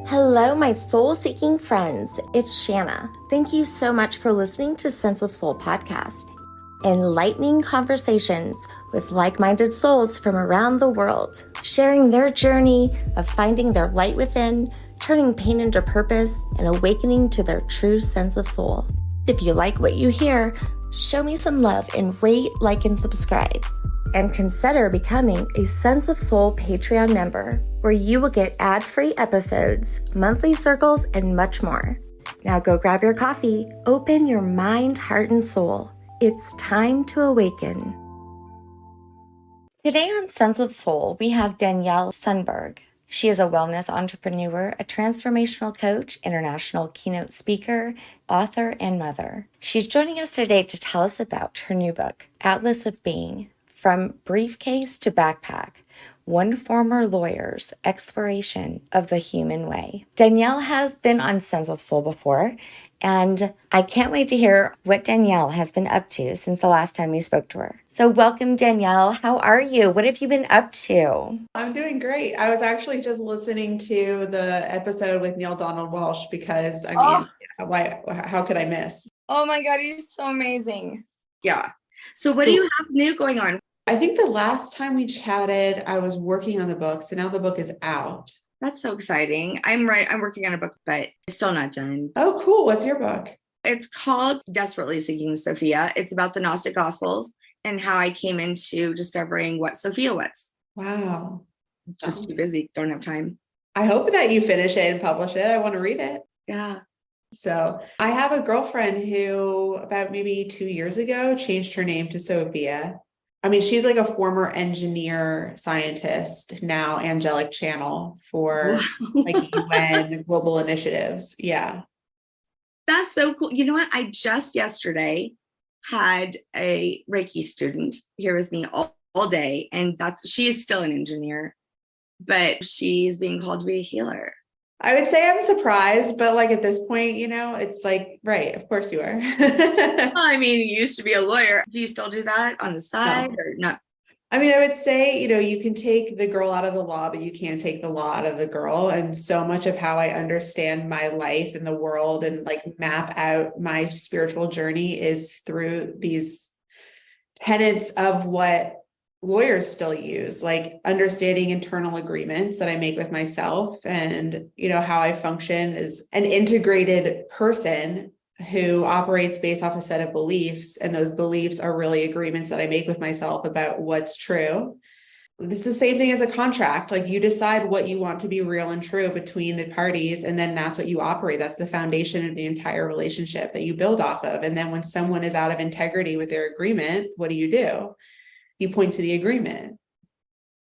Hello, my soul seeking friends. It's Shanna. Thank you so much for listening to Sense of Soul podcast. Enlightening conversations with like minded souls from around the world, sharing their journey of finding their light within, turning pain into purpose, and awakening to their true sense of soul. If you like what you hear, show me some love and rate, like, and subscribe. And consider becoming a Sense of Soul Patreon member, where you will get ad-free episodes, monthly circles, and much more. Now go grab your coffee, open your mind, heart, and soul. It's time to awaken. Today on Sense of Soul, we have Danielle Sundberg. She is a wellness entrepreneur, a transformational coach, international keynote speaker, author, and mother. She's joining us today to tell us about her new book, Atlas of Being, From Briefcase to Backpack, One Former Lawyer's Exploration of the Human Way. Danielle has been on Sense of Soul before, and I can't wait to hear what Danielle has been up to since the last time we spoke to her. So welcome, Danielle. How are you? What have you been up to? I'm doing great. I was actually just listening to the episode with Neil Donald Walsh because, how could I miss? Oh my God, you're so amazing. Yeah. So what do you have new going on? I think the last time we chatted, I was working on the book. So now the book is out. That's so exciting. I'm working on a book, but it's still not done. Oh, cool. What's your book? It's called Desperately Seeking Sophia. It's about the Gnostic Gospels and how I came into discovering what Sophia was. Wow. Just too busy. Don't have time. I hope that you finish it and publish it. I want to read it. Yeah. So I have a girlfriend who about maybe 2 years ago changed her name to Sophia. I mean, she's like a former engineer scientist, now angelic channel for like UN global initiatives. Yeah. That's so cool. You know what? I just yesterday had a Reiki student here with me all day, and she is still an engineer, but she's being called to be a healer. I would say I'm surprised, but like at this point, it's like, right, of course you are. Well, I mean, you used to be a lawyer. Do you still do that on the side or not? I mean, I would say, you can take the girl out of the law, but you can't take the law out of the girl. And so much of how I understand my life and the world and like map out my spiritual journey is through these tenets of what lawyers still use, like understanding internal agreements that I make with myself and, how I function as an integrated person who operates based off a set of beliefs. And those beliefs are really agreements that I make with myself about what's true. It's the same thing as a contract. Like you decide what you want to be real and true between the parties. And then that's what you operate. That's the foundation of the entire relationship that you build off of. And then when someone is out of integrity with their agreement, what do? You point to the agreement.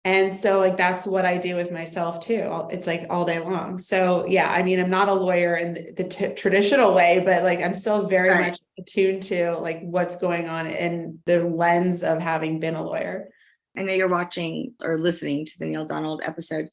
And so like, that's what I do with myself too. It's like all day long. So yeah, I mean, I'm not a lawyer in the traditional way, but like, I'm still very much attuned to like what's going on in the lens of having been a lawyer. I know you're watching or listening to the Neil Donald episode.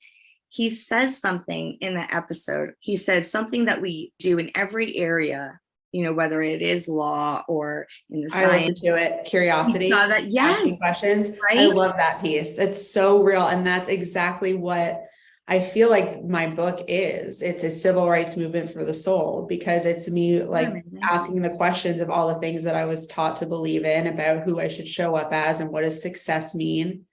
He says something in the episode. He says something that we do in every area, whether it is law or in the science. I love to it. Curiosity. Saw that, yes. Asking questions. Right? I love that piece. It's so real. And that's exactly what I feel like my book is. It's a civil rights movement for the soul, because it's me like asking the questions of all the things that I was taught to believe in about who I should show up as and what does success mean,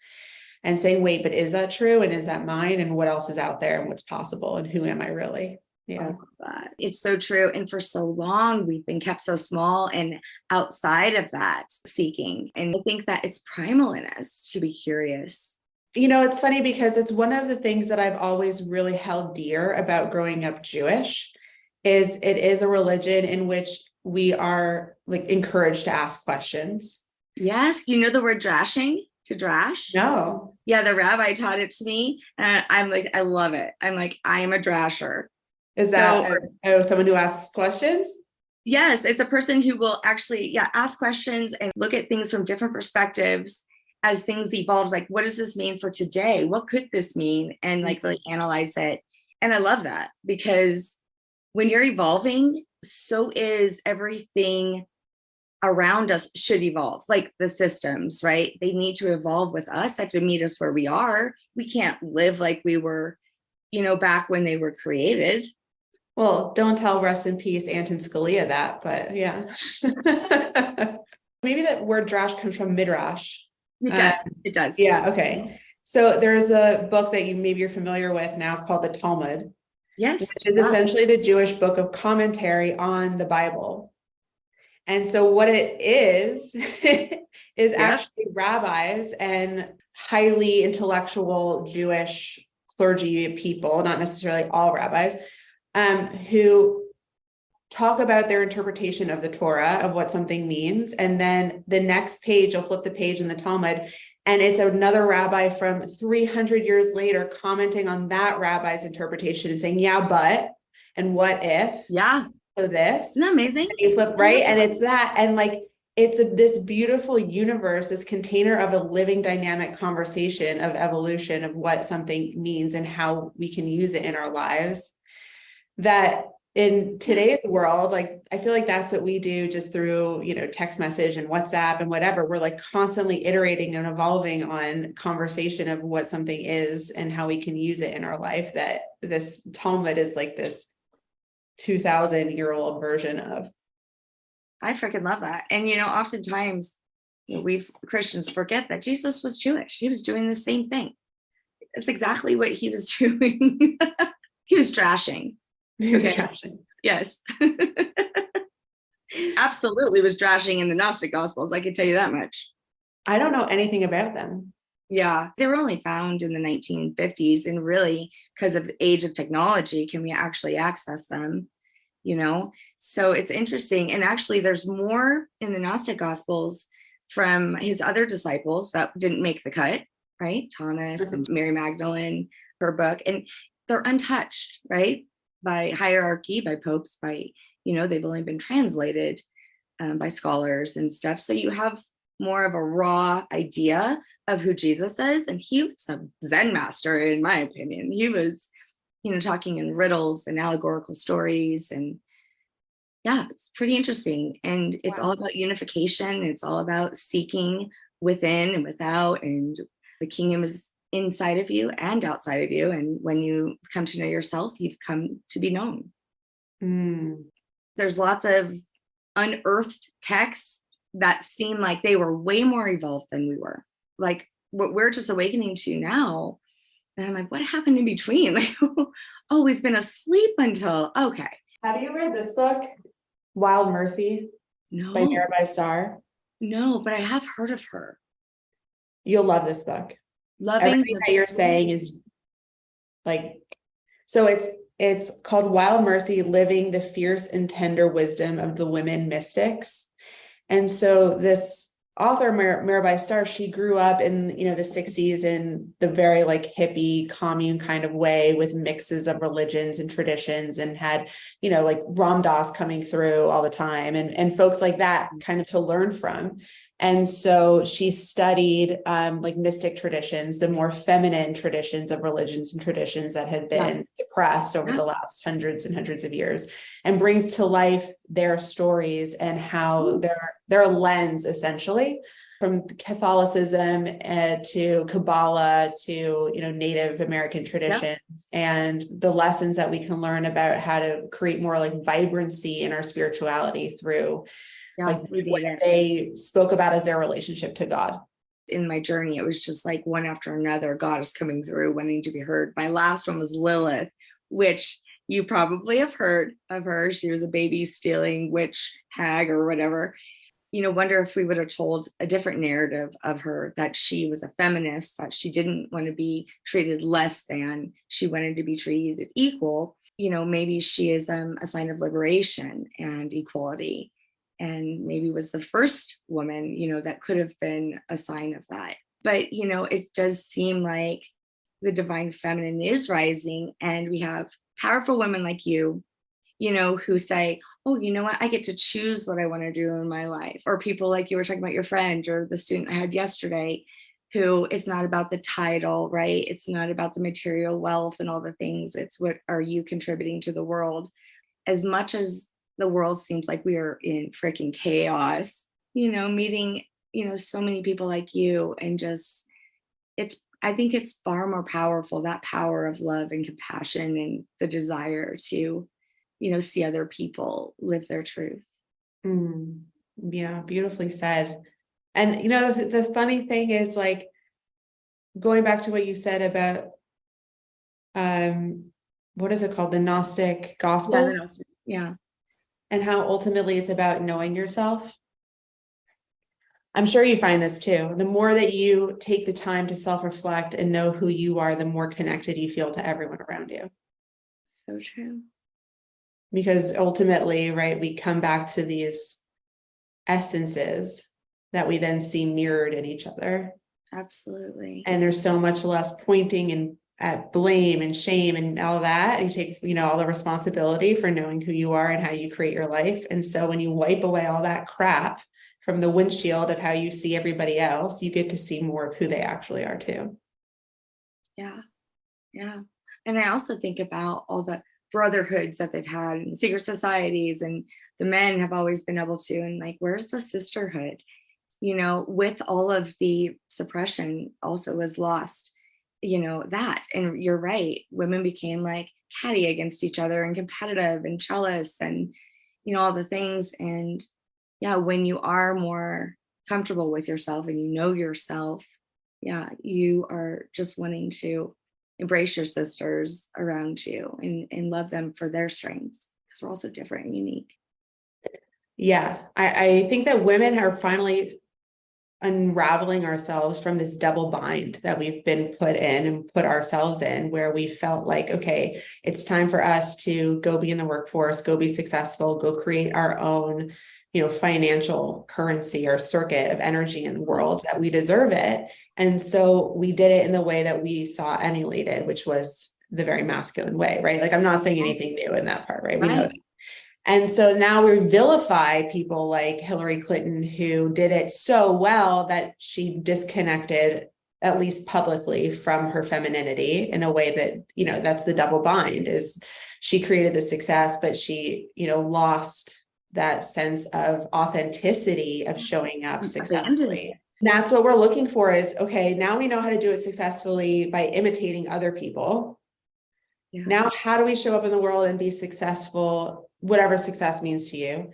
and saying, wait, but is that true? And is that mine? And what else is out there and what's possible? And who am I really? Yeah. It's so true. And for so long, we've been kept so small and outside of that seeking. And I think that it's primal in us to be curious. It's funny because it's one of the things that I've always really held dear about growing up Jewish is it is a religion in which we are like encouraged to ask questions. Yes. You know the word drashing? To drash? No. Yeah. The rabbi taught it to me. And I'm like, I love it. I'm like, I am a drasher. Is that someone who asks questions? Yes, it's a person who will actually, ask questions and look at things from different perspectives as things evolve. Like, what does this mean for today? What could this mean? And like really analyze it. And I love that, because when you're evolving, so is everything around us should evolve. Like the systems, right? They need to evolve with us. They have to meet us where we are. We can't live like we were back when they were created. Well, don't tell rest in peace Anton Scalia that, but yeah. Maybe that word drash comes from midrash. It does. It does. Yeah. Okay. So there's a book that you're familiar with now called the Talmud. Yes. Which is essentially the Jewish book of commentary on the Bible. And so what it is, is actually rabbis and highly intellectual Jewish clergy people, not necessarily all rabbis, who talk about their interpretation of the Torah, of what something means. And then the next page, you'll flip the page in the Talmud, and it's another rabbi from 300 years later commenting on that rabbi's interpretation and saying, yeah, but, and what if? Yeah. So this. Isn't that amazing? And you flip, right? And it's that. And like, it's this beautiful universe, this container of a living dynamic conversation of evolution of what something means and how we can use it in our lives. That in today's world, like, I feel like that's what we do just through, text message and WhatsApp and whatever. We're like constantly iterating and evolving on conversation of what something is and how we can use it in our life, that this Talmud is like this 2,000-year-old version of. I freaking love that. And, oftentimes we Christians forget that Jesus was Jewish. He was doing the same thing. That's exactly what he was doing. He was trashing. Yes. Absolutely was trashing in the Gnostic Gospels. I can tell you that much. I don't know anything about them. Yeah, they were only found in the 1950s. And really, because of the age of technology, can we actually access them? So it's interesting. And actually, there's more in the Gnostic Gospels from his other disciples that didn't make the cut, right? Thomas and Mary Magdalene, her book. And they're untouched, right? By hierarchy, by popes, by, they've only been translated by scholars and stuff. So you have more of a raw idea of who Jesus is. And he was a Zen master, in my opinion. He was, talking in riddles and allegorical stories. And yeah, it's pretty interesting. And it's all about unification. It's all about seeking within and without. And the kingdom is inside of you and outside of you. And when you come to know yourself, you've come to be known. There's lots of unearthed texts that seem like they were way more evolved than we were. Like what we're just awakening to now. And I'm like, what happened in between? Like, oh, we've been asleep until, okay. Have you read this book, Wild Mercy? No. By Mirabai Starr? No, but I have heard of her. You'll love this book. Everything that you're saying is like, so it's called Wild Mercy, Living the Fierce and Tender Wisdom of the Women Mystics. And so this author, Mirabai Starr, she grew up in, the 60s in the very like hippie commune kind of way with mixes of religions and traditions, and had, like Ram Dass coming through all the time and folks like that kind of to learn from. And so she studied like mystic traditions, the more feminine traditions of religions and traditions that had been suppressed over the last hundreds and hundreds of years, and brings to life their stories and how their lens, essentially, from Catholicism to Kabbalah to, Native American traditions, and the lessons that we can learn about how to create more like vibrancy in our spirituality through like what they spoke about as their relationship to God. In my journey, it was just like one after another, God is coming through, wanting to be heard. My last one was Lilith, which you probably have heard of her. She was a baby stealing witch hag or whatever. Wonder if we would have told a different narrative of her, that she was a feminist, that she didn't want to be treated less than, she wanted to be treated equal. Maybe she is a sign of liberation and equality. And maybe was the first woman, that could have been a sign of that. But, it does seem like the divine feminine is rising, and we have powerful women like you, who say, oh, you know what, I get to choose what I want to do in my life. Or people like you were talking about, your friend or the student I had yesterday, who it's not about the title, right? It's not about the material wealth and all the things. It's what are you contributing to the world? As much as the world seems like we are in freaking chaos, meeting, so many people like you, and just, it's I think it's far more powerful, that power of love and compassion and the desire to, see other people live their truth. Yeah, beautifully said. And, the funny thing is, like, going back to what you said about, what is it called? The Gnostic Gospels. Yeah. And how ultimately it's about knowing yourself. I'm sure you find this too. The more that you take the time to self-reflect and know who you are, the more connected you feel to everyone around you. So true. Because ultimately, right, we come back to these essences that we then see mirrored in each other. Absolutely. And there's so much less pointing and at blame and shame and all that. And you take, all the responsibility for knowing who you are and how you create your life. And so when you wipe away all that crap from the windshield of how you see everybody else, you get to see more of who they actually are too. Yeah. Yeah. And I also think about all the brotherhoods that they've had and secret societies, and the men have always been able to, and like, where's the sisterhood? With all of the suppression also was lost, that. And you're right. Women became like catty against each other and competitive and jealous and, all the things. And yeah, when you are more comfortable with yourself and yourself, yeah, you are just wanting to embrace your sisters around you and love them for their strengths, because we're also different and unique. Yeah. I think that women are finally unraveling ourselves from this double bind that we've been put in and put ourselves in, where we felt like, okay, it's time for us to go be in the workforce, go be successful, go create our own, financial currency or circuit of energy in the world, that we deserve it. And so we did it in the way that we saw emulated, which was the very masculine way, right? Like, I'm not saying anything new in that part, right? We know that. And so now we vilify people like Hillary Clinton, who did it so well that she disconnected, at least publicly, from her femininity in a way that, that's the double bind. Is she created the success, but she, lost that sense of authenticity of showing up successfully. That's what we're looking for is, okay, now we know how to do it successfully by imitating other people. Yeah. Now, how do we show up in the world and be successful, whatever success means to you,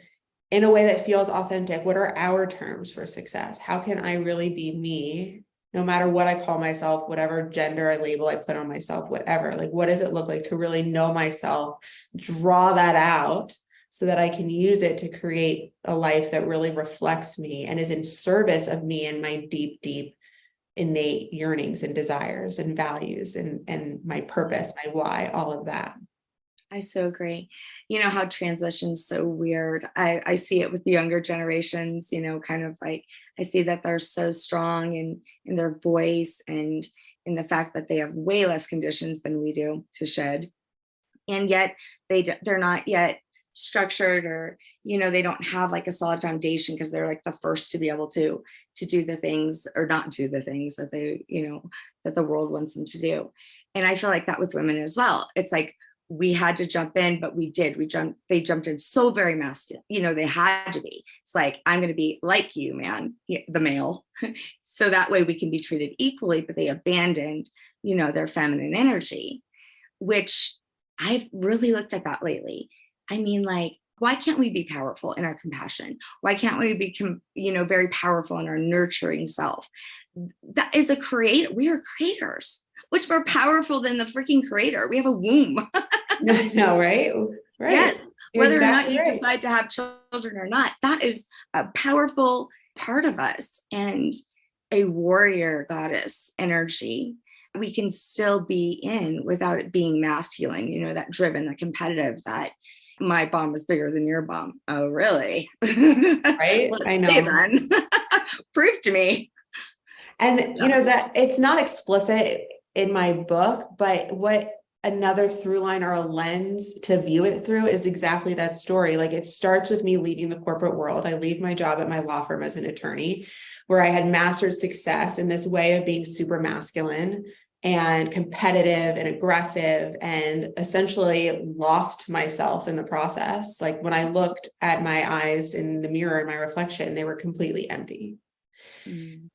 in a way that feels authentic? What are our terms for success? How can I really be me, no matter what I call myself, whatever gender I label I put on myself, whatever? Like, what does it look like to really know myself, draw that out so that I can use it to create a life that really reflects me and is in service of me and my deep, deep innate yearnings and desires and values and my purpose, my why, all of that. I so agree. How transition's so weird. I see it with the younger generations, kind of like, I see that they're so strong in their voice and in the fact that they have way less conditions than we do to shed. And yet they're not yet structured, or they don't have like a solid foundation, because they're like the first to be able to do the things or not do the things that they that the world wants them to do. And I feel like that with women as well. It's like, we had to jump in, but they jumped in so very masculine, they had to be. It's like, I'm going to be like you, man, the male, so that way we can be treated equally. But they abandoned their feminine energy, which I've really looked at that lately. I mean, like, why can't we be powerful in our compassion? Why can't we be, very powerful in our nurturing self? That is we are creators, which more powerful than the freaking creator. We have a womb. No, right? Right. Yes. Whether exactly or not you decide to have children or not, that is a powerful part of us, and a warrior goddess energy we can still be in without it being masculine, that driven, that competitive, that my bomb is bigger than your bomb. Oh, really? Right. I know. Then. Prove to me. And that it's not explicit in my book, but what another through line or a lens to view it through is exactly that story. Like, it starts with me leaving the corporate world. I leave my job at my law firm as an attorney, where I had mastered success in this way of being super masculine and competitive and aggressive, and essentially lost myself in the process. Like, when I looked at my eyes in the mirror in my reflection, they were completely empty.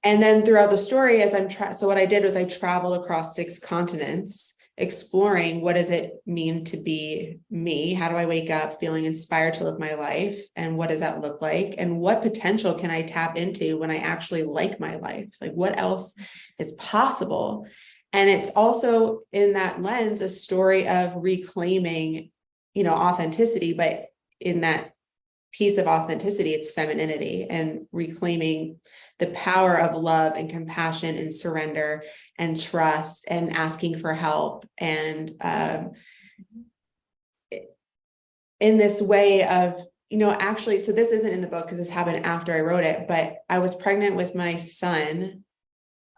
And then throughout the story, as so what I did was I traveled across 6 continents, exploring what does it mean to be me? How do I wake up feeling inspired to live my life? And what does that look like? And what potential can I tap into when I actually like my life? Like, what else is possible? And it's also in that lens, a story of reclaiming, authenticity, but in that piece of authenticity, it's femininity and reclaiming the power of love and compassion and surrender and trust and asking for help. And in this way of, actually, so this isn't in the book because this happened after I wrote it, but I was pregnant with my son,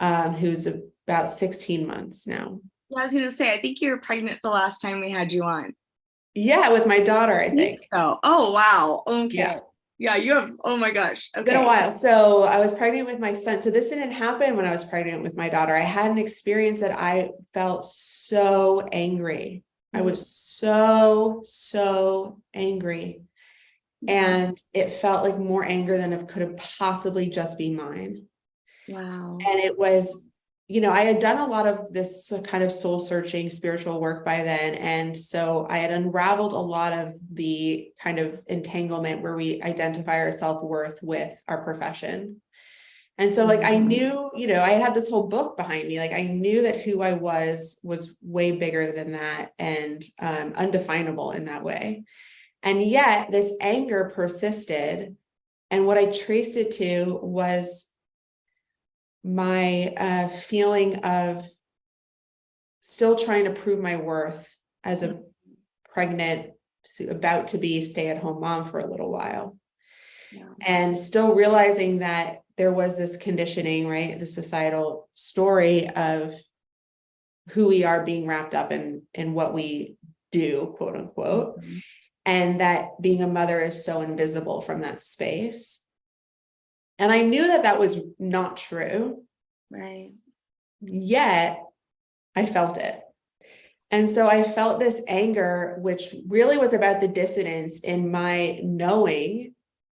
who's about 16 months now. Yeah, I was going to say, I think you were pregnant the last time we had you on. Yeah, with my daughter, I think. So, oh, wow. Okay. Yeah, you have, oh my gosh. Okay. It's been a while. So I was pregnant with my son. So this didn't happen when I was pregnant with my daughter. I had an experience that I felt so angry. I was so angry. And it felt like more anger than it could have possibly just been mine. Wow. And it was, I had done a lot of this kind of soul searching spiritual work by then. And so I had unraveled a lot of the kind of entanglement where we identify our self-worth with our profession. And so I knew, I had this whole book behind me. I knew that who I was way bigger than that and undefinable in that way. And yet this anger persisted. And what I traced it to was my feeling of still trying to prove my worth as a pregnant, about to be stay-at-home mom for a little while. Yeah. And still realizing that there was this conditioning, right? The societal story of who we are being wrapped up in what we do, quote unquote. Mm-hmm. And that being a mother is so invisible from that space. And I knew that was not true. Right. Yet I felt it. And so I felt this anger, which really was about the dissonance in my knowing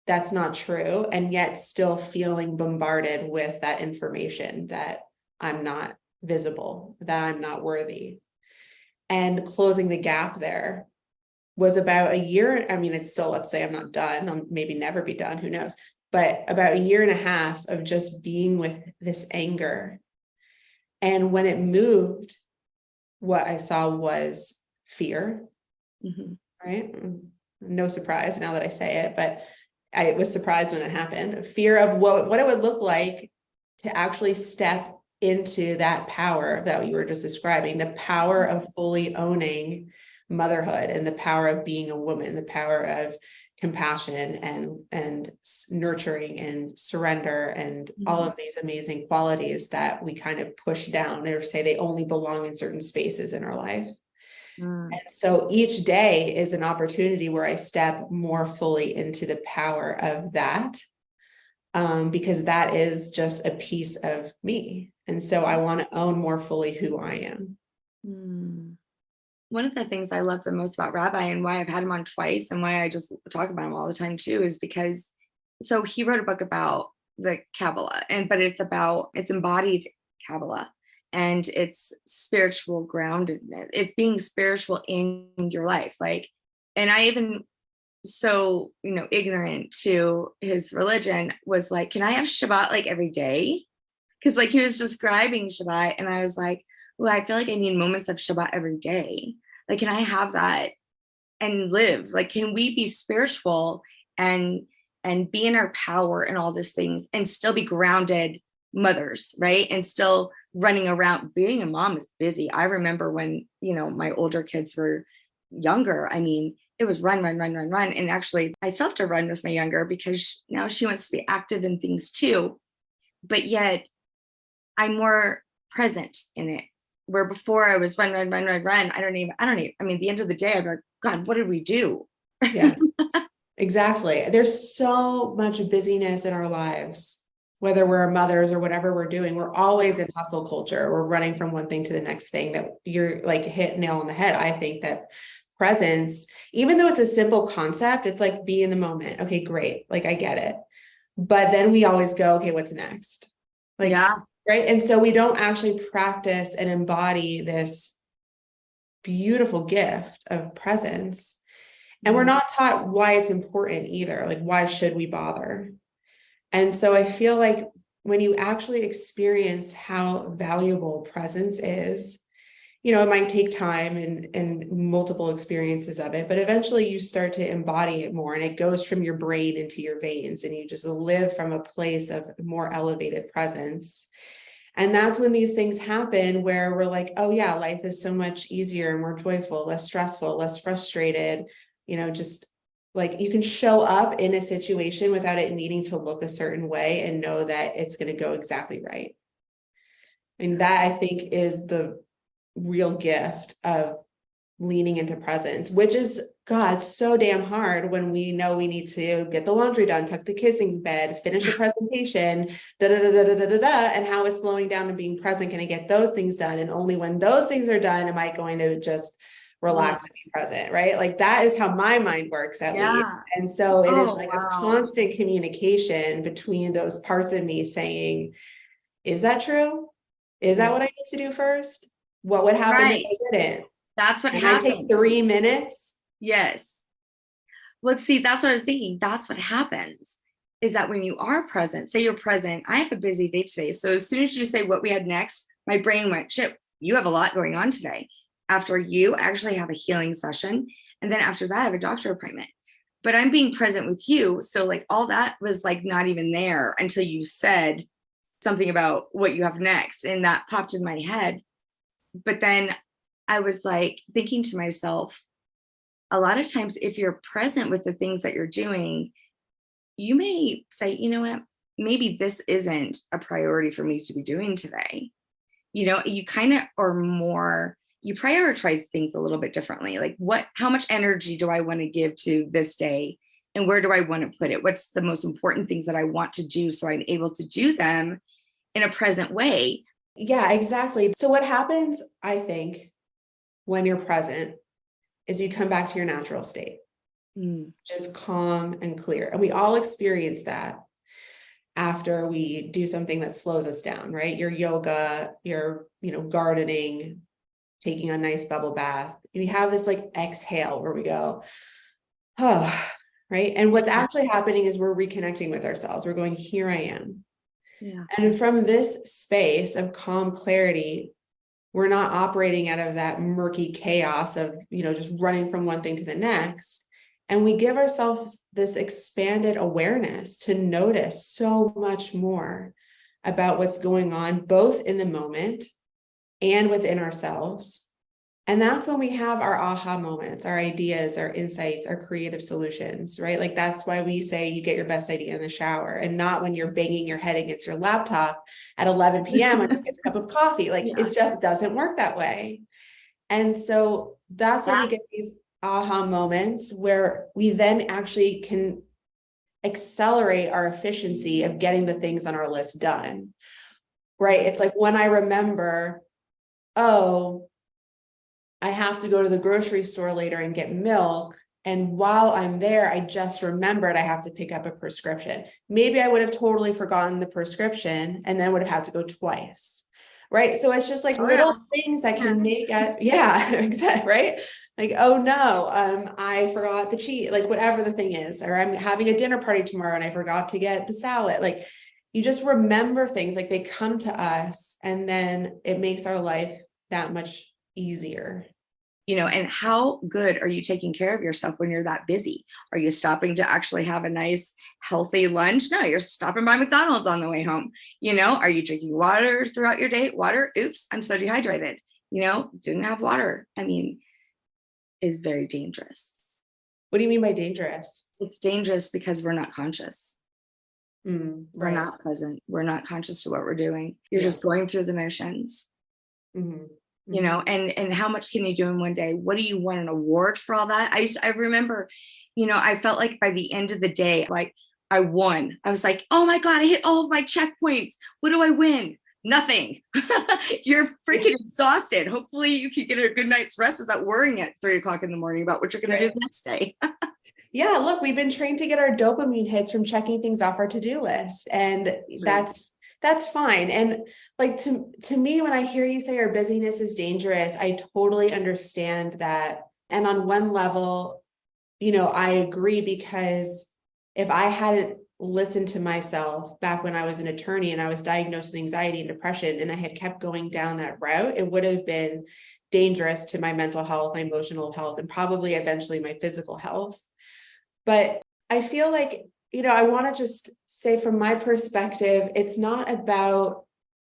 that's not true, and yet still feeling bombarded with that information that I'm not visible, that I'm not worthy. And closing the gap there was about a year. I mean, it's still, let's say I'm not done. I'll maybe never be done. Who knows? But about a year and a half of just being with this anger. And when it moved, what I saw was fear, right? No surprise now that I say it, but I was surprised when it happened. Fear of what it would look like to actually step into that power that you were just describing, the power of fully owning motherhood and the power of being a woman, the power of compassion and nurturing and surrender and all of these amazing qualities that we kind of push down or say they only belong in certain spaces in our life. And so each day is an opportunity where I step more fully into the power of that, because that is just a piece of me. And so I want to own more fully who I am. One of the things I love the most about Rabbi and why I've had him on twice and why I just talk about him all the time too, is because, so he wrote a book about the Kabbalah, but it's embodied Kabbalah and it's spiritual groundedness. It's being spiritual in your life. And I even so, ignorant to his religion was like, can I have Shabbat every day? Because he was describing Shabbat and I was like, well, I feel like I need moments of Shabbat every day. Can I have that and live? Can we be spiritual and be in our power and all these things and still be grounded mothers, right? And still running around. Being a mom is busy. I remember when, my older kids were younger. I mean, it was run. And actually, I still have to run with my younger because now she wants to be active in things too. But yet I'm more present in it. Where before I was run. I don't even, I mean, at the end of the day, I'm like, God, what did we do? Yeah, exactly. There's so much busyness in our lives, whether we're mothers or whatever we're doing, we're always in hustle culture. We're running from one thing to the next thing. That you're hit nail on the head. I think that presence, even though it's a simple concept, it's be in the moment. Okay, great. I get it. But then we always go, okay, what's next? Like, yeah. right. And so we don't actually practice and embody this beautiful gift of presence. And we're not taught why it's important either. Like, why should we bother? And so I feel like when you actually experience how valuable presence is, it might take time and multiple experiences of it, but eventually you start to embody it more, and it goes from your brain into your veins, and you just live from a place of more elevated presence. And that's when these things happen where we're like, oh yeah, life is so much easier and more joyful, less stressful, less frustrated, just like you can show up in a situation without it needing to look a certain way and know that it's going to go exactly right. And that, I think, is the real gift of leaning into presence, which is, God, so damn hard when we know we need to get the laundry done, tuck the kids in bed, finish a presentation, and how is slowing down and being present going to get those things done? And only when those things are done am I going to just relax and be present, right? Like that is how my mind works, at least. And so it is like a constant communication between those parts of me saying, is that true? Is that what I need to do first? What would happen if I didn't? That's what happened. I take 3 minutes. Yes. Well, see, that's what I was thinking. That's what happens, is that when you are present, say you're present, I have a busy day today. So as soon as you say what we had next, my brain went, shit, you have a lot going on today. After you actually have a healing session. And then after that, I have a doctor appointment. But I'm being present with you. So like all that was like not even there until you said something about what you have next. And that popped in my head. But then I was like thinking to myself, a lot of times if you're present with the things that you're doing, you may say, you know what, maybe this isn't a priority for me to be doing today. You kind of are more, you prioritize things a little bit differently. Like how much energy do I want to give to this day? And where do I want to put it? What's the most important things that I want to do so I'm able to do them in a present way? Yeah, exactly. So what happens, I think, when you're present is you come back to your natural state, just calm and clear. And we all experience that after we do something that slows us down, right? Your yoga, your, gardening, taking a nice bubble bath. We have this like exhale where we go, oh, right? And what's actually happening is we're reconnecting with ourselves. We're going, here I am. Yeah. And from this space of calm clarity, we're not operating out of that murky chaos of, just running from one thing to the next. And we give ourselves this expanded awareness to notice so much more about what's going on, both in the moment and within ourselves. And that's when we have our aha moments, our ideas, our insights, our creative solutions, right? Like that's why we say you get your best idea in the shower, and not when you're banging your head against your laptop at 11 p.m. when you get a cup of coffee. Like it just doesn't work that way. And so that's when we get these aha moments where we then actually can accelerate our efficiency of getting the things on our list done, right? It's like when I remember, oh, I have to go to the grocery store later and get milk. And while I'm there, I just remembered I have to pick up a prescription. Maybe I would have totally forgotten the prescription and then would have had to go twice. Right. So it's just like little things that can make us, exactly. Right. Like, oh no, I forgot the cheese, like whatever the thing is, or I'm having a dinner party tomorrow and I forgot to get the salad. Like you just remember things, like they come to us, and then it makes our life that much easier. And how good are you taking care of yourself when you're that busy? Are you stopping to actually have a nice, healthy lunch? No, you're stopping by McDonald's on the way home. Are you drinking water throughout your day? Water? Oops, I'm so dehydrated. Didn't have water. I mean, is very dangerous. What do you mean by dangerous? It's dangerous because we're not conscious. Right. We're not present. We're not conscious to what we're doing. You're just going through the motions. And how much can you do in one day? What do you want, an award for all that? I remember, I felt like by the end of the day, like I won. I was like, oh my God, I hit all of my checkpoints. What do I win? Nothing. You're freaking exhausted. Hopefully you can get a good night's rest without worrying at 3:00 in the morning about what you're going to do the next day. Yeah, look, we've been trained to get our dopamine hits from checking things off our to-do list. And that's that's fine. And like, to me, when I hear you say our busyness is dangerous, I totally understand that. And on one level, I agree, because if I hadn't listened to myself back when I was an attorney and I was diagnosed with anxiety and depression, and I had kept going down that route, it would have been dangerous to my mental health, my emotional health, and probably eventually my physical health. But I feel like, I want to just say, from my perspective, it's not about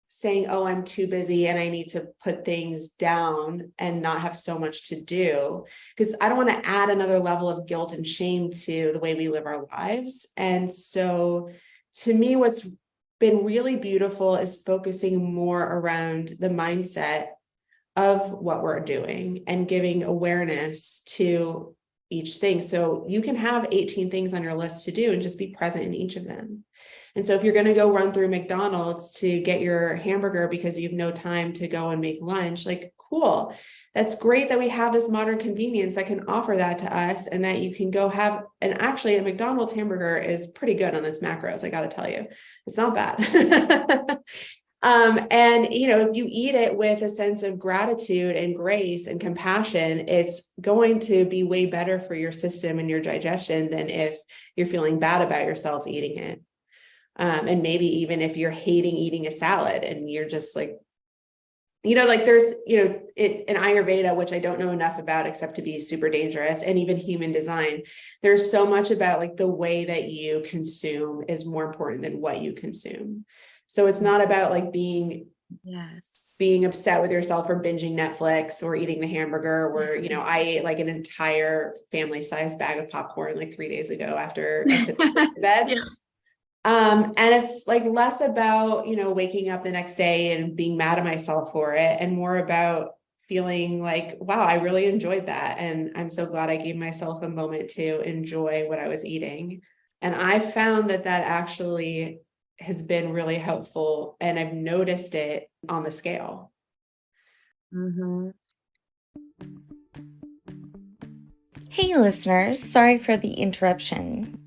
saying, oh, I'm too busy and I need to put things down and not have so much to do, because I don't want to add another level of guilt and shame to the way we live our lives. And so to me, what's been really beautiful is focusing more around the mindset of what we're doing and giving awareness to each thing. So you can have 18 things on your list to do and just be present in each of them. And so if you're going to go run through McDonald's to get your hamburger because you have no time to go and make lunch, like, cool. That's great that we have this modern convenience that can offer that to us, and that you can go have, and actually a McDonald's hamburger is pretty good on its macros. I got to tell you, it's not bad. And, if you eat it with a sense of gratitude and grace and compassion, it's going to be way better for your system and your digestion than if you're feeling bad about yourself eating it. And maybe even if you're hating eating a salad and you're just like, there's, in Ayurveda, which I don't know enough about except to be super dangerous, and even human design, there's so much about like the way that you consume is more important than what you consume. So it's not about like being upset with yourself for binging Netflix or eating the hamburger, or, I ate like an entire family size bag of popcorn like 3 days ago after I put to bed. Yeah. And it's like less about, waking up the next day and being mad at myself for it, and more about feeling like, wow, I really enjoyed that. And I'm so glad I gave myself a moment to enjoy what I was eating. And I found that actually has been really helpful, and I've noticed it on the scale. Mm-hmm. Hey listeners, sorry for the interruption.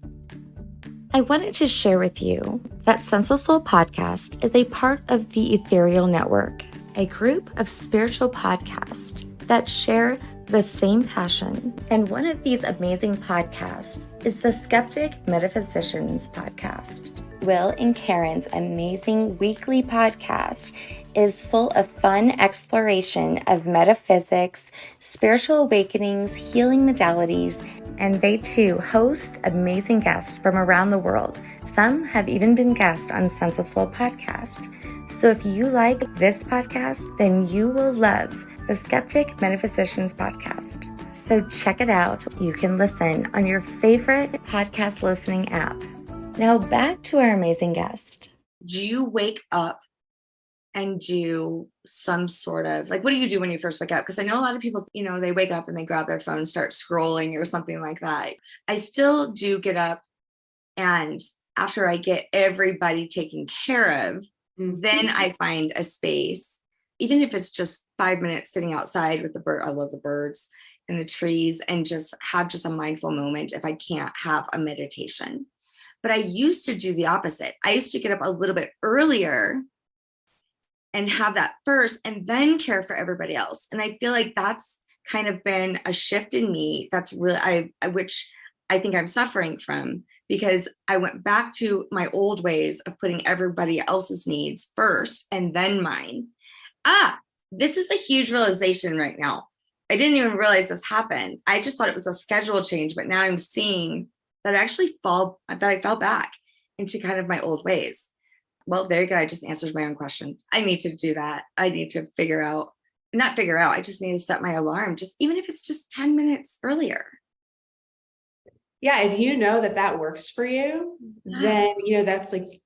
I wanted to share with you that Sense of Soul podcast is a part of the Ethereal Network, a group of spiritual podcasts that share the same passion. And one of these amazing podcasts is the Skeptic Metaphysicians podcast. Will and Karen's amazing weekly podcast is full of fun exploration of metaphysics, spiritual awakenings, healing modalities, and they too host amazing guests from around the world. Some have even been guests on Sense of Soul podcast. So if you like this podcast, then you will love the Skeptic Metaphysicians podcast. So check it out. You can listen on your favorite podcast listening app. Now back to our amazing guest. Do you wake up and do some sort of, like, what do you do when you first wake up? Because I know a lot of people, they wake up and they grab their phone and start scrolling or something like that. I still do get up, and after I get everybody taken care of, then I find a space, even if it's just 5 minutes sitting outside with the bird. I love the birds and the trees, and just have just a mindful moment if I can't have a meditation. But I used to do the opposite. I used to get up a little bit earlier and have that first, and then care for everybody else. And I feel like that's kind of been a shift in me. That's really, which I think I'm suffering from, because I went back to my old ways of putting everybody else's needs first and then mine. This is a huge realization right now. I didn't even realize this happened. I just thought it was a schedule change, but now I'm seeing that I fell back into kind of my old ways. Well, there you go. I just answered my own question. I need to do that. I need to I just need to set my alarm, just even if it's just 10 minutes earlier. Yeah. If you know that works for you, then,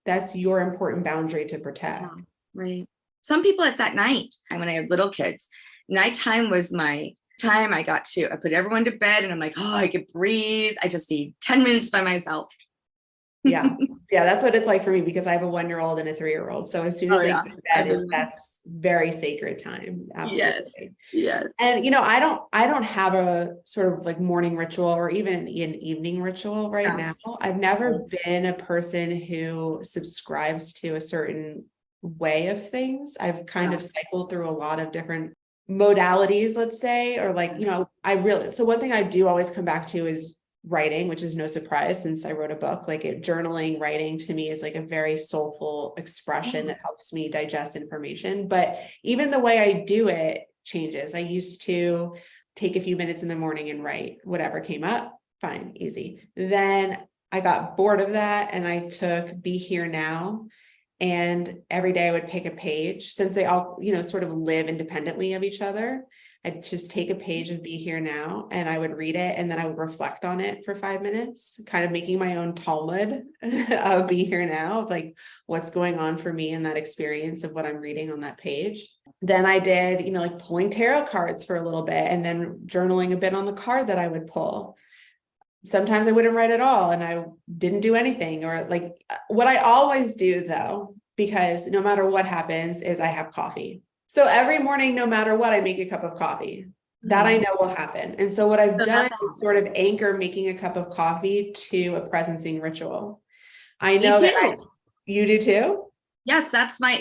that's your important boundary to protect. Yeah, right. Some people, it's at night. When I have little kids, nighttime was my time. I put everyone to bed, and I'm like, oh, I could breathe. I just need 10 minutes by myself. Yeah. Yeah, that's what it's like for me because I have a 1-year-old and a 3-year-old. So as soon as Oh they yeah. go to bed, that's very sacred time. Yes. Absolutely. Yes. And I don't have a sort of like morning ritual or even an evening ritual right Yeah. now. I've never been a person who subscribes to a certain way of things. I've kind of cycled through a lot of different modalities, let's say, or like, so one thing I do always come back to is writing, which is no surprise since I wrote a book. Like journaling, writing to me is like a very soulful expression that helps me digest information. But even the way I do it changes. I used to take a few minutes in the morning and write whatever came up. Fine, easy. Then I got bored of that and I took Be Here Now. And every day I would pick a page since they all, sort of live independently of each other. I'd just take a page of Be Here Now and I would read it and then I would reflect on it for 5 minutes, kind of making my own Talmud of Be Here Now, of like what's going on for me in that experience of what I'm reading on that page. Then I did, like pulling tarot cards for a little bit and then journaling a bit on the card that I would pull. Sometimes I wouldn't write at all and I didn't do anything, or like what I always do though, because no matter what happens, is I have coffee. So every morning, no matter what, I make a cup of coffee. That I know will happen. And so what I've done is sort of anchor making a cup of coffee to a presencing ritual. I know that you do too. Yes, that's my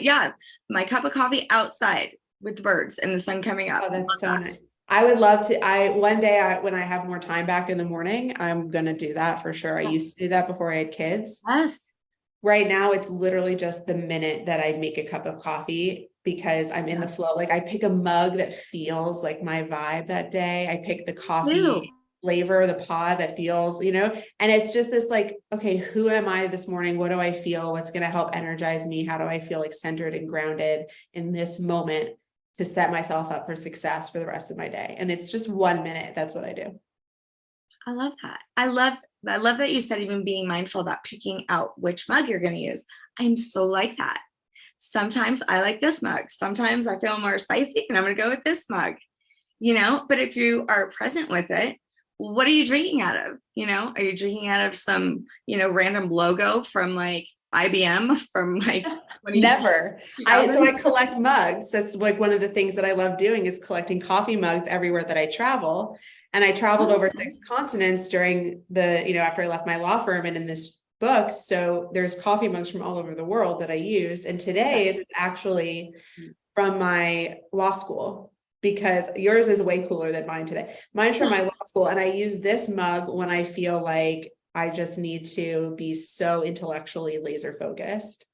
cup of coffee outside with the birds and the sun coming up. Oh, that's so nice. I would love to. One day when I have more time back in the morning, I'm going to do that for sure. I used to do that before I had kids. Yes. Right now, it's literally just the minute that I make a cup of coffee because I'm in the flow. Like I pick a mug that feels like my vibe that day. I pick the coffee flavor, the pod that feels, and it's just this like, okay, who am I this morning? What do I feel? What's going to help energize me? How do I feel like centered and grounded in this moment to set myself up for success for the rest of my day? And it's just 1 minute. That's what I do. I love that. I love that you said even being mindful about picking out which mug you're going to use. I'm so like that. Sometimes I like this mug. Sometimes I feel more spicy and I'm going to go with this mug, but if you are present with it, what are you drinking out of? Are you drinking out of some, random logo from like IBM from like never. I collect mugs. That's like one of the things that I love doing is collecting coffee mugs everywhere that I travel. And I traveled over 6 continents during the, after I left my law firm and in this book. So there's coffee mugs from all over the world that I use. And today is actually from my law school, because yours is way cooler than mine today. Mine's from my law school. And I use this mug when I feel like I just need to be so intellectually laser focused.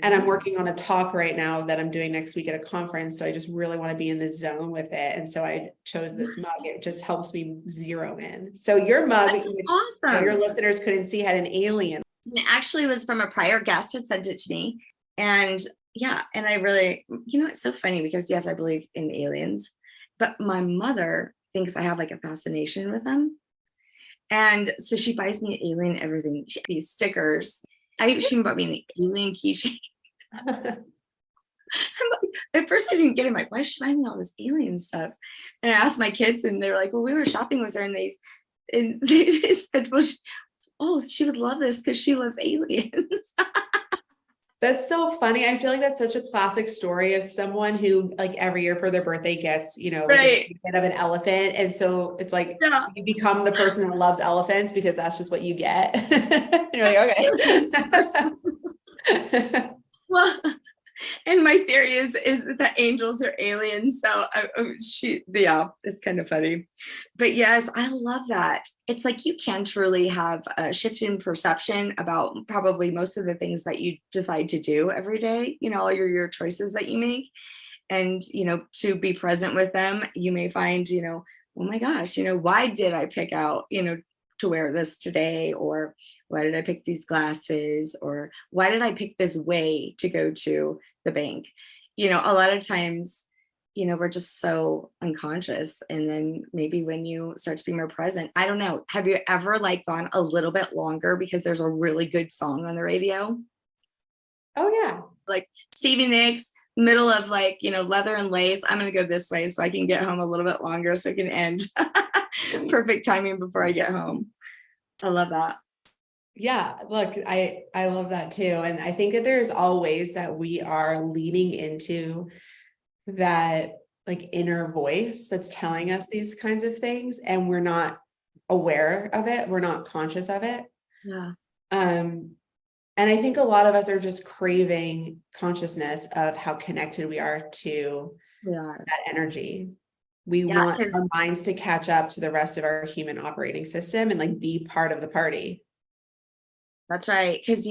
And I'm working on a talk right now that I'm doing next week at a conference. So I just really want to be in the zone with it. And so I chose this mug. It just helps me zero in. So your mug, which awesome. Your listeners couldn't see, had an alien. It actually was from a prior guest who sent it to me. And and I really, it's so funny because yes, I believe in aliens, but my mother thinks I have like a fascination with them. And so she buys me an alien everything. These stickers. She bought me an alien keychain. At first I didn't get it. I'm like, why is she buying me all this alien stuff? And I asked my kids and they're like, well, we were shopping with her and they said, well, she would love this because she loves aliens. That's so funny. I feel like that's such a classic story of someone who like every year for their birthday gets, like a bit of an elephant. And so it's like you become the person that loves elephants because that's just what you get. And you're like, okay. Well, and my theory is that angels are aliens. So it's kind of funny. But yes, I love that. It's like you can truly have a shift in perception about probably most of the things that you decide to do every day, all your choices that you make. And, to be present with them, you may find, oh my gosh, why did I pick out, to wear this today? Or why did I pick these glasses? Or why did I pick this way to go to the bank? A lot of times, we're just so unconscious. And then maybe when you start to be more present, I don't know. Have you ever like gone a little bit longer because there's a really good song on the radio? Oh yeah. Like Stevie Nicks, middle of like, Leather and Lace. I'm going to go this way so I can get home a little bit longer so it can end. Perfect timing before I get home. I love that. Yeah, look, I love that too. And I think that there's always that we are leaning into that like inner voice that's telling us these kinds of things, and we're not aware of it. We're not conscious of it. Yeah. And I think a lot of us are just craving consciousness of how connected we are to We are. that energy. We Yeah, want our minds to catch up to the rest of our human operating system and like be part of the party. that's right. Because,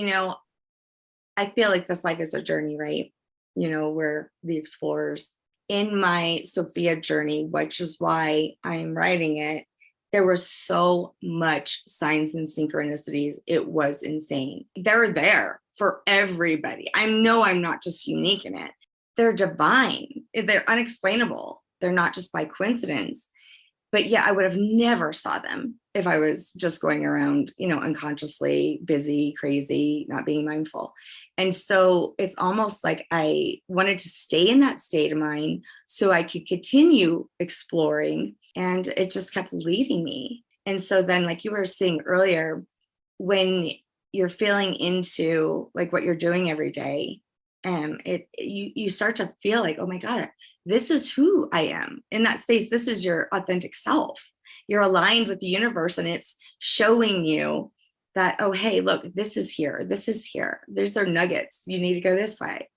I feel like this life is a journey, right? We're the explorers. In my Sophia journey, which is why I'm writing it, there was so much signs and synchronicities. It was insane. They're there for everybody. I know I'm not just unique in it. They're divine. They're unexplainable. They're not just by coincidence. But yeah, I would have never saw them if I was just going around, unconsciously busy, crazy, not being mindful. And so it's almost like I wanted to stay in that state of mind so I could continue exploring, and it just kept leading me. And so then, like you were saying earlier, when you're feeling into like what you're doing every day, you start to feel like, oh my God, this is who I am in that space. This is your authentic self. You're aligned with the universe, and it's showing you that, oh, hey, look, this is here. This is here. There's their nuggets. You need to go this way.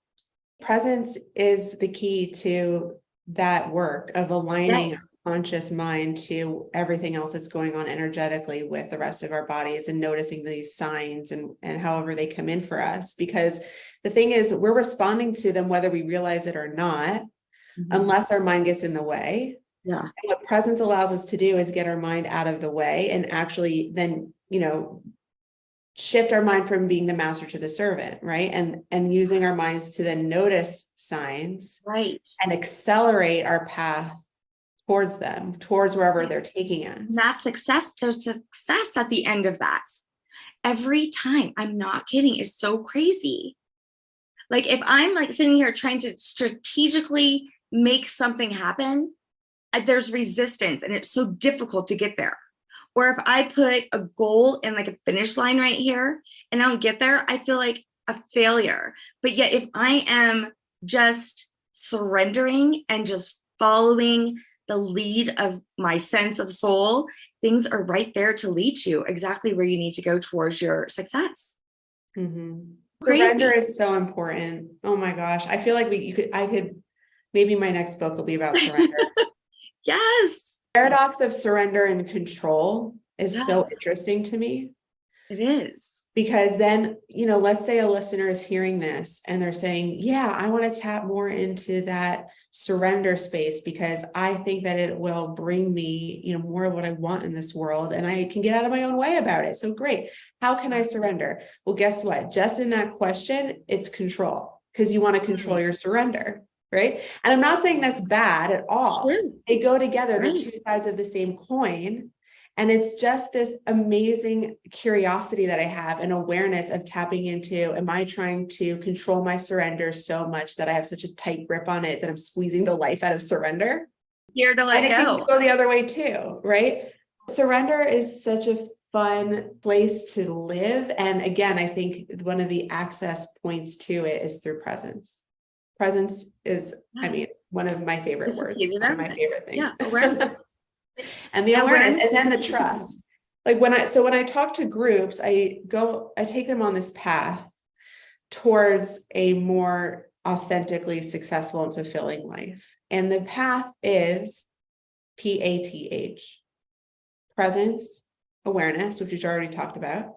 Presence is the key to that work of aligning Yes. our conscious mind to everything else that's going on energetically with the rest of our bodies, and noticing these signs and however they come in for us. Because the thing is, we're responding to them whether we realize it or not, unless our mind gets in the way. Yeah. And what presence allows us to do is get our mind out of the way and actually then, shift our mind from being the master to the servant, right? And using our minds to then notice signs, Right. and accelerate our path towards them, towards wherever they're taking us. And that success, there's success at the end of that. Every time. I'm not kidding. It's so crazy. Like if I'm like sitting here trying to strategically make something happen, there's resistance and it's so difficult to get there. Or if I put a goal in like a finish line right here and I don't get there, I feel like a failure. But yet if I am just surrendering and just following the lead of my sense of soul, things are right there to lead you exactly where you need to go towards your success. Mm-hmm. Crazy. Surrender is so important. Oh my gosh. I feel like I could, maybe my next book will be about surrender. Yes. Paradox of surrender and control is so interesting to me. It is. Because then, let's say a listener is hearing this and they're saying, yeah, I want to tap more into that surrender space because I think that it will bring me, more of what I want in this world, and I can get out of my own way about it. So great. How can I surrender? Well, guess what? Just in that question, it's control, because you want to control your surrender, right? And I'm not saying that's bad at all. True. They go together. Right. They're two sides of the same coin. And it's just this amazing curiosity that I have, and awareness of tapping into, am I trying to control my surrender so much that I have such a tight grip on it that I'm squeezing the life out of surrender? Here to let and it go. can go the other way too, right? Surrender is such a fun place to live. And again, I think one of the access points to it is through presence. Presence is, one of my favorite words, one of my favorite things. Yeah, awareness. And the awareness, and then the trust. Like when I talk to groups, I take them on this path towards a more authentically successful and fulfilling life. And the path is PATH: presence, awareness, which we've already talked about.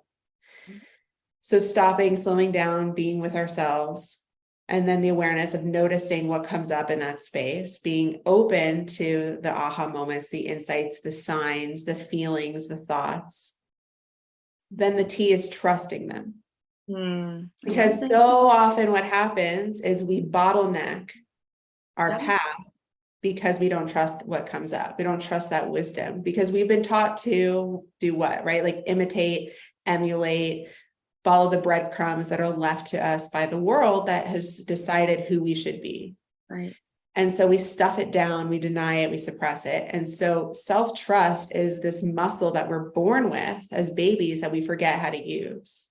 So stopping, slowing down, being with ourselves. And then the awareness of noticing what comes up in that space, being open to the aha moments, the insights, the signs, the feelings, the thoughts. Then the T is trusting them. Because so often what happens is we bottleneck our path because we don't trust what comes up. We don't trust that wisdom because we've been taught to do what, right? Like imitate, emulate, follow the breadcrumbs that are left to us by the world that has decided who we should be. Right. And so we stuff it down, we deny it, we suppress it. And so self-trust is this muscle that we're born with as babies that we forget how to use.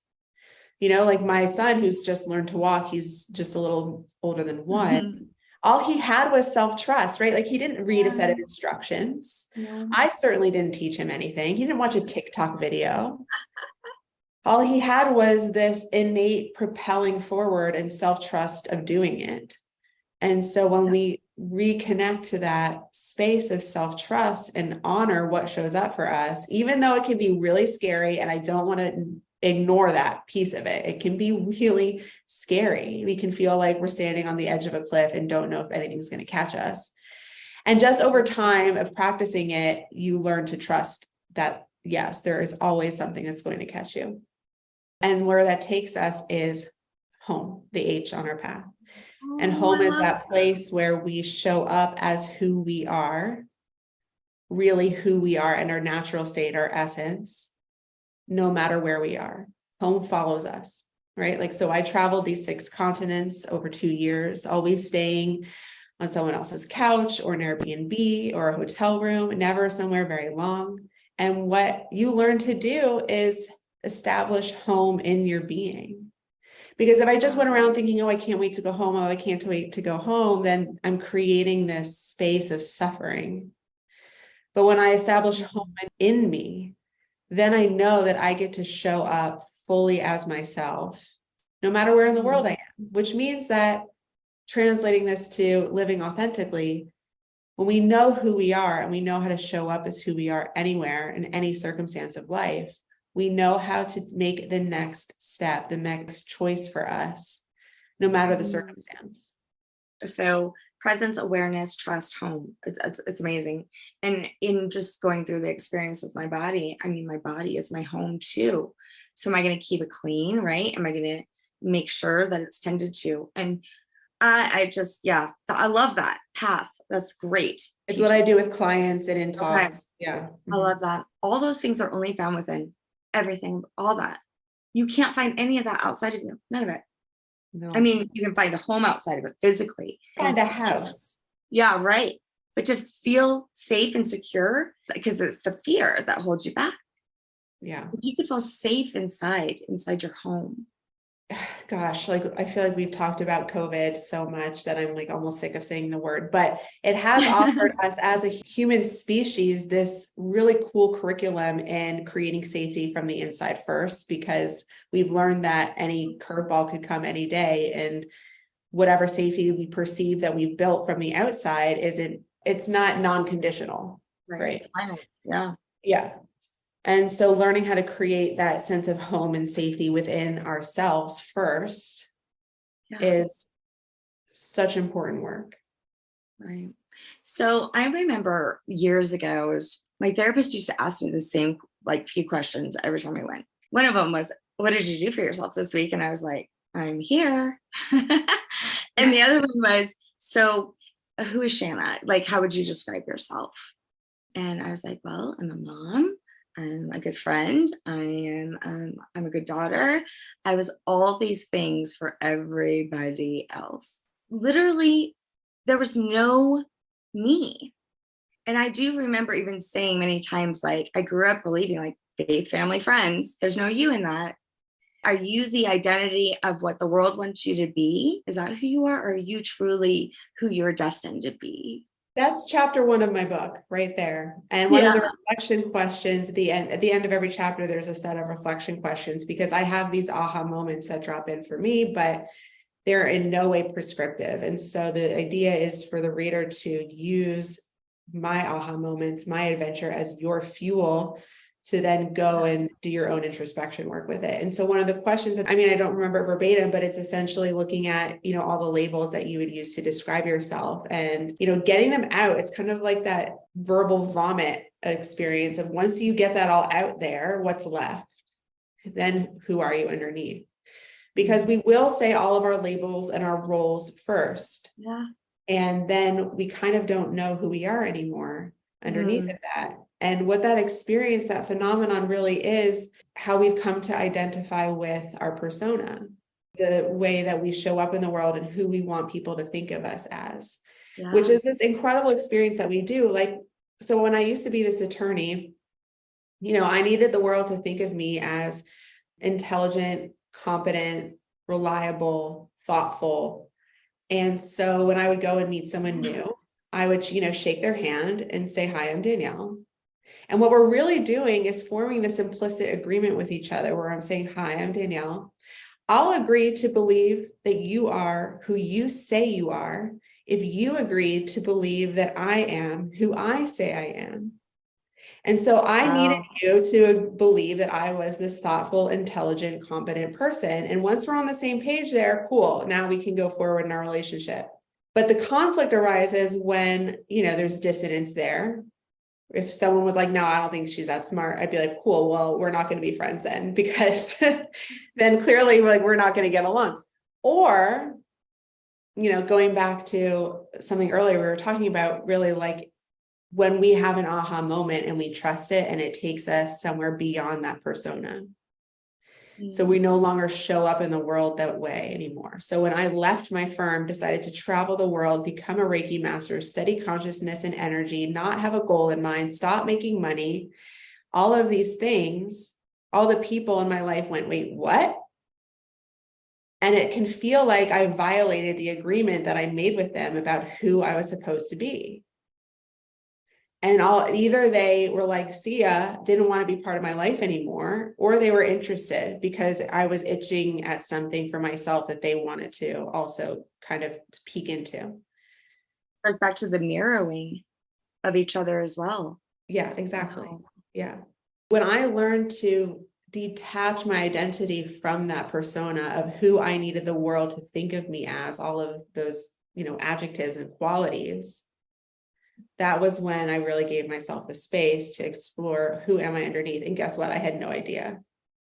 You know, like my son who's just learned to walk, he's just a little older than one. Mm-hmm. All he had was self-trust, right? Like he didn't read a set of instructions. I certainly didn't teach him anything. He didn't watch a TikTok video. All he had was this innate propelling forward and self-trust of doing it. And so when we reconnect to that space of self-trust and honor what shows up for us, even though it can be really scary, and I don't want to ignore that piece of it, it can be really scary. We can feel like we're standing on the edge of a cliff and don't know if anything's going to catch us. And just over time of practicing it, you learn to trust that, yes, there is always something that's going to catch you. And where that takes us is home, the H on our path. And home is that place where we show up as who we are, really who we are in our natural state, our essence, no matter where we are. Home follows us, right? Like, so I traveled these 6 continents over 2 years, always staying on someone else's couch or an Airbnb or a hotel room, never somewhere very long. And what you learn to do is establish home in your being. Because if I just went around thinking, oh, I can't wait to go home, oh, I can't wait to go home, then I'm creating this space of suffering. But when I establish home in me, then I know that I get to show up fully as myself, no matter where in the world I am, which means that translating this to living authentically, when we know who we are and we know how to show up as who we are anywhere in any circumstance of life, we know how to make the next step, the next choice for us, no matter the circumstance. So presence, awareness, trust, home. It's amazing. And in just going through the experience with my body, I mean, my body is my home too. So am I going to keep it clean, right? Am I going to make sure that it's tended to? And I love that path. That's great. It's what I do with clients and in talks. Okay. Yeah. I love that. All those things are only found within. Everything, all that. You can't find any of that outside of you. None of it. No. I mean, you can find a home outside of it physically. Find a house. Yeah, right. But to feel safe and secure, because it's the fear that holds you back. Yeah. If you could feel safe inside your home. Gosh, like I feel like we've talked about COVID so much that I'm like almost sick of saying the word, but it has offered us as a human species this really cool curriculum in creating safety from the inside first, because we've learned that any curveball could come any day, and whatever safety we perceive that we built from the outside it's not non-conditional, right? It's final. Yeah. Yeah. And so learning how to create that sense of home and safety within ourselves first is such important work. Right. So I remember years ago, my therapist used to ask me the same few questions every time I went. One of them was, what did you do for yourself this week? And I was like, I'm here. And the other one was, so who is Shanna? Like, how would you describe yourself? And I was like, well, I'm a mom. I'm a good friend. I'm a good daughter. I was all these things for everybody else. Literally, there was no me. And I do remember even saying many times, like, I grew up believing like faith, family, friends. There's no you in that. Are you the identity of what the world wants you to be? Is that who you are? Or are you truly who you're destined to be? That's chapter 1 of my book right there. And one of the reflection questions at the end of every chapter, there's a set of reflection questions, because I have these aha moments that drop in for me, but they're in no way prescriptive. And so the idea is for the reader to use my aha moments, my adventure, as your fuel to then go and do your own introspection work with it. And so one of the questions, I mean, I don't remember verbatim, but it's essentially looking at, all the labels that you would use to describe yourself and, getting them out. It's kind of like that verbal vomit experience of, once you get that all out there, what's left? Then who are you underneath? Because we will say all of our labels and our roles first. Yeah. And then we kind of don't know who we are anymore underneath of that. And what that experience, that phenomenon really is how we've come to identify with our persona, the way that we show up in the world and who we want people to think of us as. which is this incredible experience that we do. Like, so when I used to be this attorney, I needed the world to think of me as intelligent, competent, reliable, thoughtful. And so when I would go and meet someone new, I would, shake their hand and say, "Hi, I'm Danielle." And what we're really doing is forming this implicit agreement with each other where I'm saying, "Hi, I'm Danielle. I'll agree to believe that you are who you say you are if you agree to believe that I am who I say I am." And so I needed you to believe that I was this thoughtful, intelligent, competent person. And once we're on the same page there, cool, now we can go forward in our relationship. But the conflict arises when, there's dissonance there. If someone was like, "No, I don't think she's that smart," I'd be like, "Cool, well, we're not going to be friends then," because then clearly we're not going to get along. Or, going back to something earlier we were talking about, really like when we have an aha moment and we trust it and it takes us somewhere beyond that persona. So we no longer show up in the world that way anymore. So when I left my firm, decided to travel the world, become a Reiki master, study consciousness and energy, not have a goal in mind, stop making money, all of these things, all the people in my life went, "Wait, what?" And it can feel like I violated the agreement that I made with them about who I was supposed to be. And either they were like, "See ya," didn't want to be part of my life anymore, or they were interested because I was itching at something for myself that they wanted to also kind of peek into. Goes back to the mirroring of each other as well. Yeah, exactly. Wow. Yeah. When I learned to detach my identity from that persona of who I needed the world to think of me as, all of those, adjectives and qualities, that was when I really gave myself the space to explore who am I underneath. And guess what? I had no idea.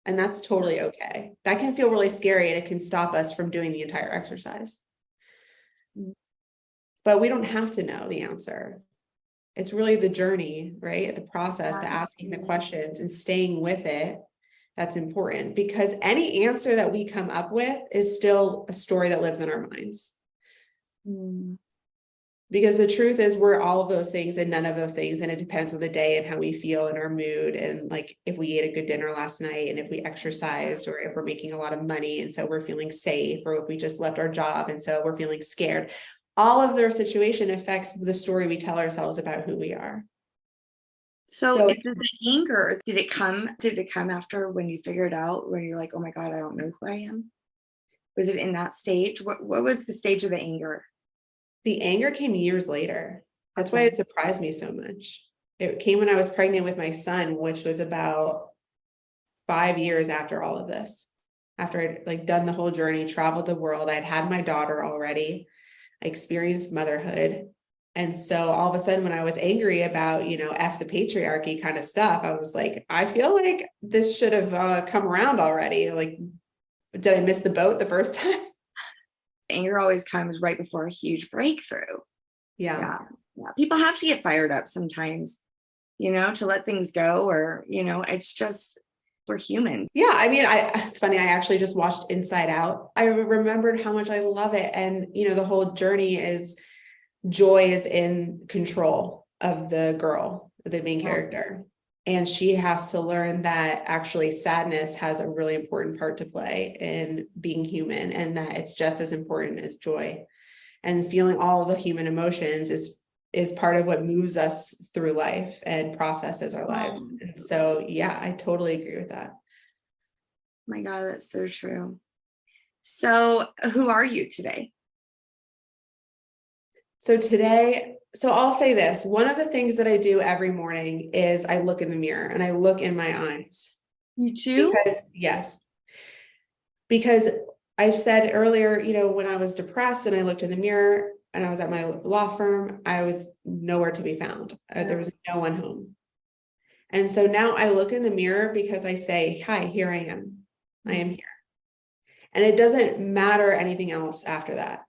And that's totally okay. That can feel really scary and it can stop us from doing the entire exercise. But we don't have to know the answer. It's really the journey, right? The process, the asking the questions and staying with it. That's important, because any answer that we come up with is still a story that lives in our minds. Because the truth is we're all of those things and none of those things. And it depends on the day and how we feel and our mood. And like if we ate a good dinner last night and if we exercised, or if we're making a lot of money and so we're feeling safe, or if we just left our job and so we're feeling scared, all of their situation affects the story we tell ourselves about who we are. So the anger, did it come after when you figured out, when you're like, "Oh my God, I don't know who I am"? Was it in that stage? What was the stage of the anger? The anger came years later. That's why it surprised me so much. It came when I was pregnant with my son, which was about 5 years after all of this. After I'd like done the whole journey, traveled the world, I'd had my daughter already, I experienced motherhood. And so all of a sudden, when I was angry about, F the patriarchy kind of stuff, I was like, I feel like this should have come around already. Like, did I miss the boat the first time? Anger always comes right before a huge breakthrough. Yeah. People have to get fired up sometimes, to let things go, or, it's just, we're human. Yeah. I mean, it's funny. I actually just watched Inside Out. I remembered how much I love it. And, the whole journey is Joy is in control of the girl, the main character. And she has to learn that actually sadness has a really important part to play in being human, and that it's just as important as joy. And feeling all the human emotions is part of what moves us through life and processes our lives. And so, yeah, I totally agree with that. My God, that's so true. So who are you today? So today, I'll say this. One of the things that I do every morning is I look in the mirror and I look in my eyes. You too? Yes. Because I said earlier, when I was depressed and I looked in the mirror and I was at my law firm, I was nowhere to be found. There was no one home. And so now I look in the mirror because I say, "Hi, here I am. I am here." And it doesn't matter anything else after that.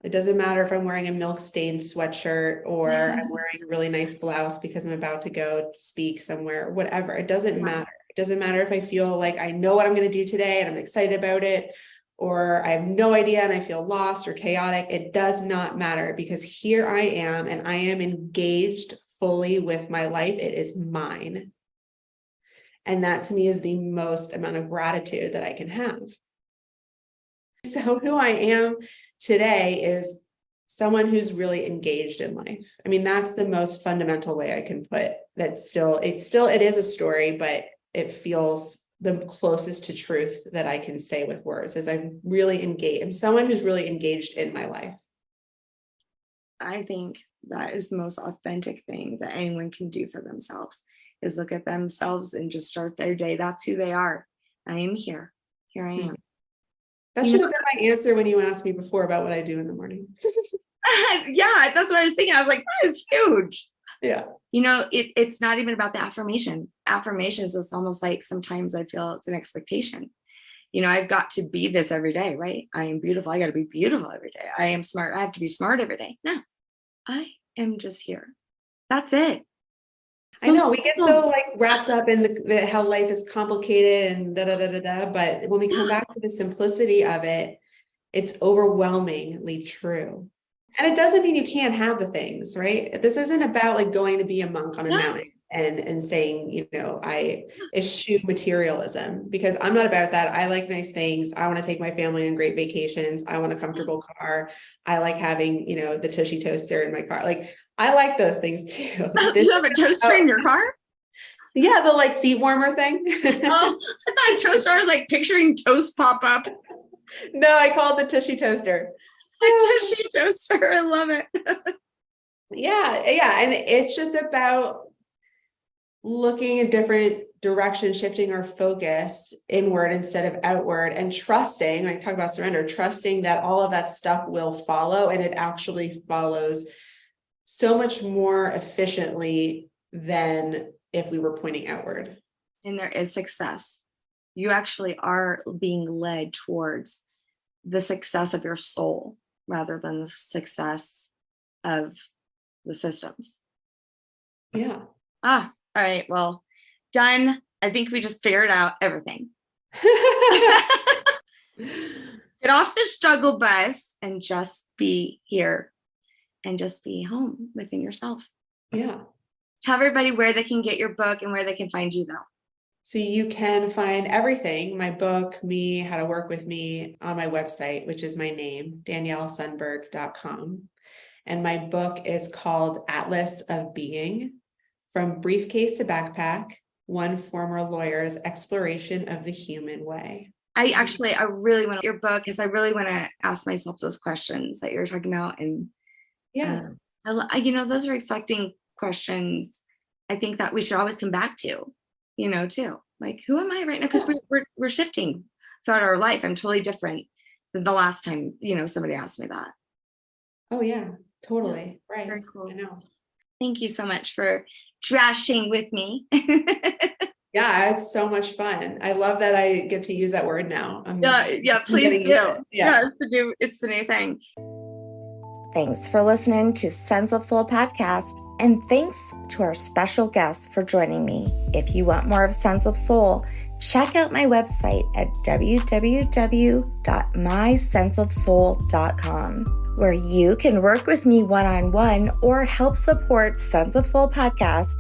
It doesn't matter if I'm wearing a milk stained sweatshirt or I'm wearing a really nice blouse because I'm about to go speak somewhere, whatever. It doesn't matter. It doesn't matter if I feel like I know what I'm going to do today and I'm excited about it, or I have no idea and I feel lost or chaotic. It does not matter, because here I am and I am engaged fully with my life. It is mine. And that to me is the most amount of gratitude that I can have. So who I am today is someone who's really engaged in life. I mean, that's the most fundamental way I can put that. It is a story, but it feels the closest to truth that I can say with words, is I'm really engaged. I'm someone who's really engaged in my life. I think that is the most authentic thing that anyone can do for themselves, is look at themselves and just start their day. That's who they are. I am here. Here I am. That should have been my answer when you asked me before about what I do in the morning. Yeah, that's what I was thinking. I was like, that is huge. Yeah. It's not even about the affirmation. Affirmation is just almost like, sometimes I feel it's an expectation. I've got to be this every day, right? I am beautiful. I got to be beautiful every day. I am smart. I have to be smart every day. No, I am just here. That's it. I know we get so like wrapped up in the how life is complicated and but when we come back to the simplicity of it, it's overwhelmingly true. And it doesn't mean you can't have the things, right? This isn't about like going to be a monk on a mountain and saying, I eschew materialism, because I'm not about that. I like nice things. I want to take my family on great vacations. I want a comfortable car. I like having, the Tushy toaster in my car. Like, I like those things too. You have a toaster in your car? Yeah, the like seat warmer thing. Oh, I thought toaster. I was like picturing toast pop up. No, I call it the Tushy toaster. Tushy toaster. I love it. Yeah. And it's just about looking a different direction, shifting our focus inward instead of outward, and trusting, I talk about surrender, trusting that all of that stuff will follow, and it actually follows so much more efficiently than if we were pointing outward. And there is success. You actually are being led towards the success of your soul rather than the success of the systems. Yeah. All right. Well, done. I think we just figured out everything. Get off the struggle bus and just be here and just be home within yourself. Yeah. Tell everybody where they can get your book and where they can find you, though. So you can find everything, my book, me, how to work with me, on my website, which is my name, daniellesundberg.com. And my book is called Atlas of Being: From Briefcase to Backpack, One Former Lawyer's Exploration of the Human Way. I really want your book, because I really want to ask myself those questions that you're talking about. And those are reflecting questions I think that we should always come back to, too. Like, who am I right now? Because we're shifting throughout our life. I'm totally different than the last time, somebody asked me that. Oh, yeah, totally. Yeah, right. Very cool. I know. Thank you so much for trashing with me. Yeah, it's so much fun. I love that I get to use that word now. Yeah, please do. Yeah, it's the new thing. Thanks for listening to Sense of Soul podcast, and thanks to our special guests for joining me. If you want more of Sense of Soul, check out my website at www.mysenseofsoul.com, where you can work with me one-on-one or help support Sense of Soul podcast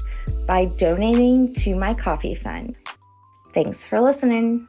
by donating to my coffee fund. Thanks for listening.